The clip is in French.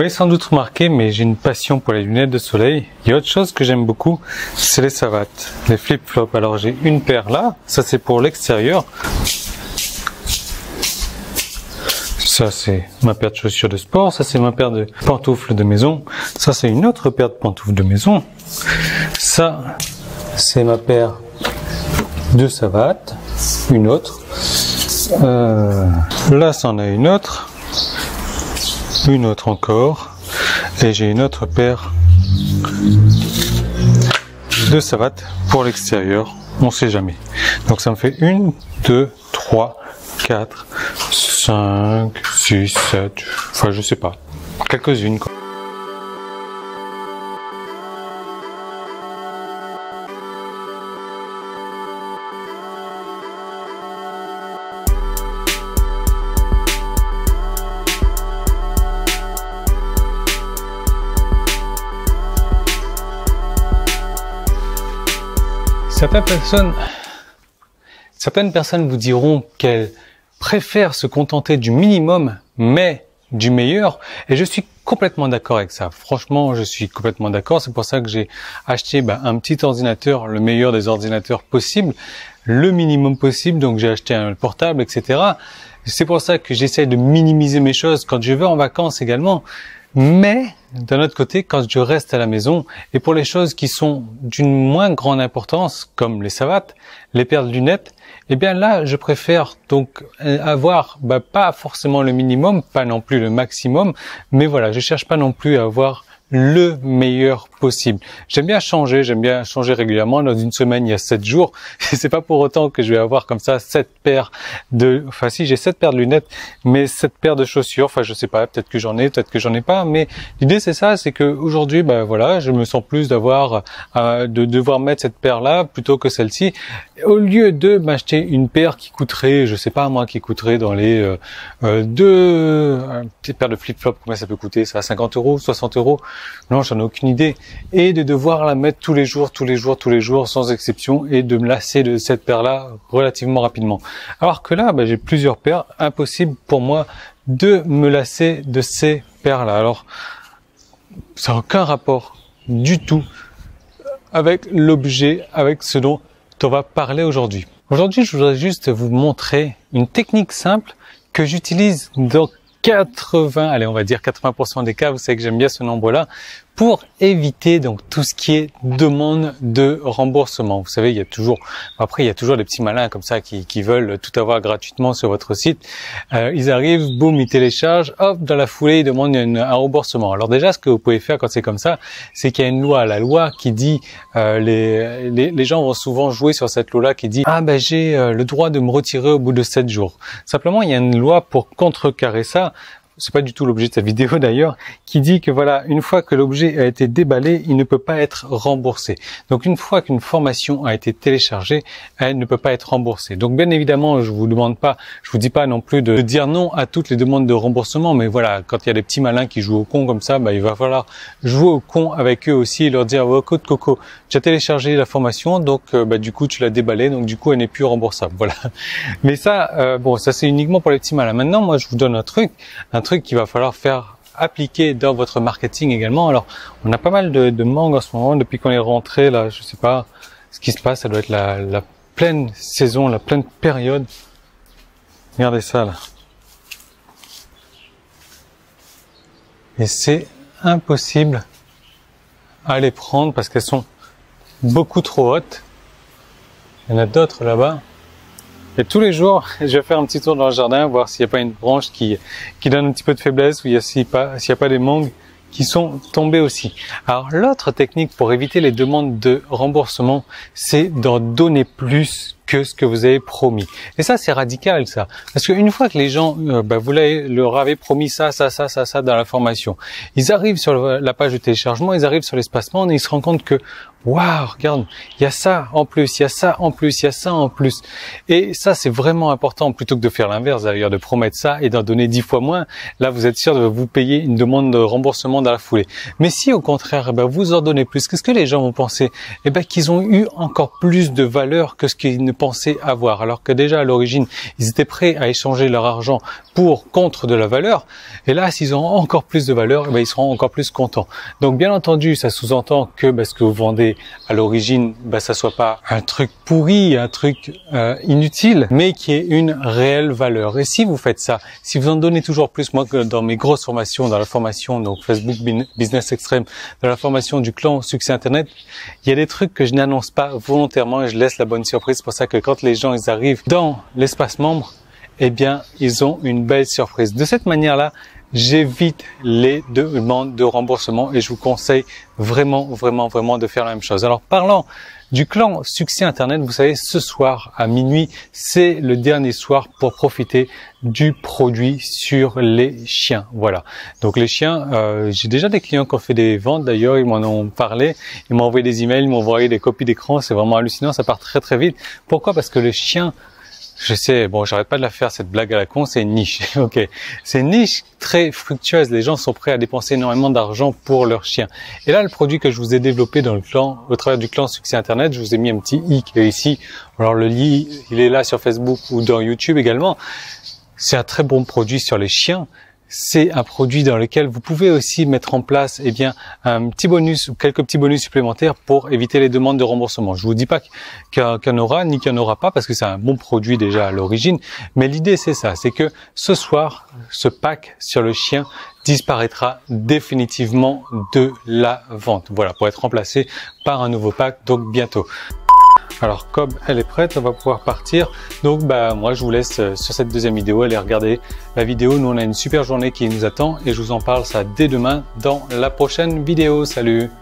Vous l'avez sans doute remarqué, mais j'ai une passion pour les lunettes de soleil. Il y a autre chose que j'aime beaucoup, c'est les savates, les flip-flops. Alors j'ai une paire là, ça c'est pour l'extérieur. Ça c'est ma paire de chaussures de sport, ça c'est ma paire de pantoufles de maison, ça c'est une autre paire de pantoufles de maison. Ça c'est ma paire de savates, une autre. Là c'en a une autre encore, et j'ai une autre paire de savates pour l'extérieur, on sait jamais. Donc ça me fait 1, 2, 3, 4, 5, 6, 7, enfin je sais pas, quelques-unes quoi. Certaines personnes vous diront qu'elles préfèrent se contenter du minimum, mais du meilleur. Et je suis complètement d'accord avec ça. Franchement, je suis complètement d'accord. C'est pour ça que j'ai acheté un petit ordinateur, le meilleur des ordinateurs possible, le minimum possible. Donc j'ai acheté un portable, etc. C'est pour ça que j'essaie de minimiser mes choses quand je vais en vacances également. Mais d'un autre côté, quand je reste à la maison, et pour les choses qui sont d'une moins grande importance, comme les savates, les paires de lunettes, eh bien là, je préfère donc avoir pas forcément le minimum, pas non plus le maximum, mais voilà, je cherche pas non plus à avoir le meilleur possible. J'aime bien changer régulièrement. Dans une semaine, il y a 7 jours. C'est pas pour autant que je vais avoir comme ça 7 paires de, enfin si, j'ai 7 paires de lunettes, mais 7 paires de chaussures. Enfin, je sais pas, peut-être que j'en ai, peut-être que j'en ai pas, mais l'idée c'est ça, c'est que aujourd'hui, voilà, je me sens plus d'avoir, de devoir mettre cette paire-là plutôt que celle-ci. Au lieu de m'acheter une paire qui coûterait, je sais pas moi, qui coûterait dans les une petite paire de flip-flops, combien ça peut coûter? Ça, 50 €, 60 €? Non, j'en ai aucune idée. Et de devoir la mettre tous les jours, sans exception, et de me lasser de cette paire-là relativement rapidement. Alors que là, j'ai plusieurs paires, impossible pour moi de me lasser de ces paires-là. Alors, ça n'a aucun rapport du tout avec l'objet, avec ce dont on va parler aujourd'hui. Aujourd'hui, je voudrais juste vous montrer une technique simple que j'utilise dans 80% des cas, vous savez que j'aime bien ce nombre-là, pour éviter donc tout ce qui est demande de remboursement. Vous savez, il y a toujours des petits malins comme ça qui veulent tout avoir gratuitement sur votre site. Ils arrivent, boum, ils téléchargent, hop, dans la foulée, ils demandent un remboursement. Alors déjà, ce que vous pouvez faire quand c'est comme ça, c'est qu'il y a une loi, la loi qui dit, les gens vont souvent jouer sur cette loi-là qui dit, j'ai le droit de me retirer au bout de 7 jours. Simplement, il y a une loi pour contrecarrer ça. C'est pas du tout l'objet de cette vidéo d'ailleurs, qui dit que voilà, une fois que l'objet a été déballé, il ne peut pas être remboursé. Donc une fois qu'une formation a été téléchargée, elle ne peut pas être remboursée. Donc bien évidemment, je vous dis pas non plus de dire non à toutes les demandes de remboursement, mais voilà, quand il y a des petits malins qui jouent au con comme ça, il va falloir jouer au con avec eux aussi et leur dire Coco, tu as téléchargé la formation, donc du coup tu l'as déballée, donc du coup elle n'est plus remboursable. Voilà. Mais ça, ça c'est uniquement pour les petits malins. Maintenant, moi je vous donne un truc qu'il va falloir faire appliquer dans votre marketing également. Alors, on a pas mal de mangues en ce moment, depuis qu'on est rentré, là, je sais pas ce qui se passe, ça doit être la pleine saison, la pleine période. Regardez ça, là. Et c'est impossible à les prendre parce qu'elles sont beaucoup trop hautes. Il y en a d'autres là-bas. Et tous les jours, je vais faire un petit tour dans le jardin, voir s'il n'y a pas une branche qui donne un petit peu de faiblesse, ou s'il n'y a pas des mangues qui sont tombées aussi. Alors l'autre technique pour éviter les demandes de remboursement, c'est d'en donner plus que ce que vous avez promis. Et ça, c'est radical, ça. Parce qu'une fois que les gens, vous leur avez promis ça dans la formation, ils arrivent sur la page de téléchargement, ils arrivent sur l'espacement et ils se rendent compte que, waouh, regarde, il y a ça en plus, il y a ça en plus, il y a ça en plus. Et ça, c'est vraiment important plutôt que de faire l'inverse, d'ailleurs, de promettre ça et d'en donner 10 fois moins. Là, vous êtes sûr de vous payer une demande de remboursement dans la foulée. Mais si au contraire, vous en donnez plus, qu'est-ce que les gens vont penser? Qu'ils ont eu encore plus de valeur que ce qu'ils ne pensaient avoir. Alors que déjà à l'origine, ils étaient prêts à échanger leur argent contre de la valeur. Et là, s'ils ont encore plus de valeur, ils seront encore plus contents. Donc, bien entendu, ça sous-entend que ce que vous vendez à l'origine, ça soit pas un truc pourri, un truc inutile, mais qui ait une réelle valeur. Et si vous faites ça, si vous en donnez toujours plus, moi, que dans mes grosses formations, dans la formation donc Facebook Business Extreme, dans la formation du clan Succès Internet, il y a des trucs que je n'annonce pas volontairement et je laisse la bonne surprise. C'est pour ça que quand les gens ils arrivent dans l'espace membre, ils ont une belle surprise. De cette manière-là, j'évite les demandes de remboursement et je vous conseille vraiment de faire la même chose. Alors, parlant du clan Succès Internet, vous savez, ce soir à minuit, c'est le dernier soir pour profiter du produit sur les chiens. Voilà. Donc les chiens, j'ai déjà des clients qui ont fait des ventes. D'ailleurs, ils m'en ont parlé. Ils m'ont envoyé des emails, ils m'ont envoyé des copies d'écran. C'est vraiment hallucinant. Ça part très vite. Pourquoi? Parce que les chiens, je sais, j'arrête pas de la faire, cette blague à la con, c'est une niche. Ok. C'est une niche très fructueuse. Les gens sont prêts à dépenser énormément d'argent pour leurs chiens. Et là, le produit que je vous ai développé dans le clan, au travers du clan Succès Internet, je vous ai mis un petit i qui est ici. Alors, le lien, il est là sur Facebook ou dans YouTube également. C'est un très bon produit sur les chiens. C'est un produit dans lequel vous pouvez aussi mettre en place, un petit bonus ou quelques petits bonus supplémentaires pour éviter les demandes de remboursement. Je vous dis pas qu'il y en aura ni qu'il n'y en aura pas parce que c'est un bon produit déjà à l'origine. Mais l'idée c'est ça, c'est que ce soir, ce pack sur le chien disparaîtra définitivement de la vente. Voilà, pour être remplacé par un nouveau pack, donc bientôt. Alors comme elle est prête, on va pouvoir partir. Donc moi je vous laisse sur cette deuxième vidéo, allez regarder la vidéo. Nous on a une super journée qui nous attend et je vous en parle ça dès demain dans la prochaine vidéo. Salut!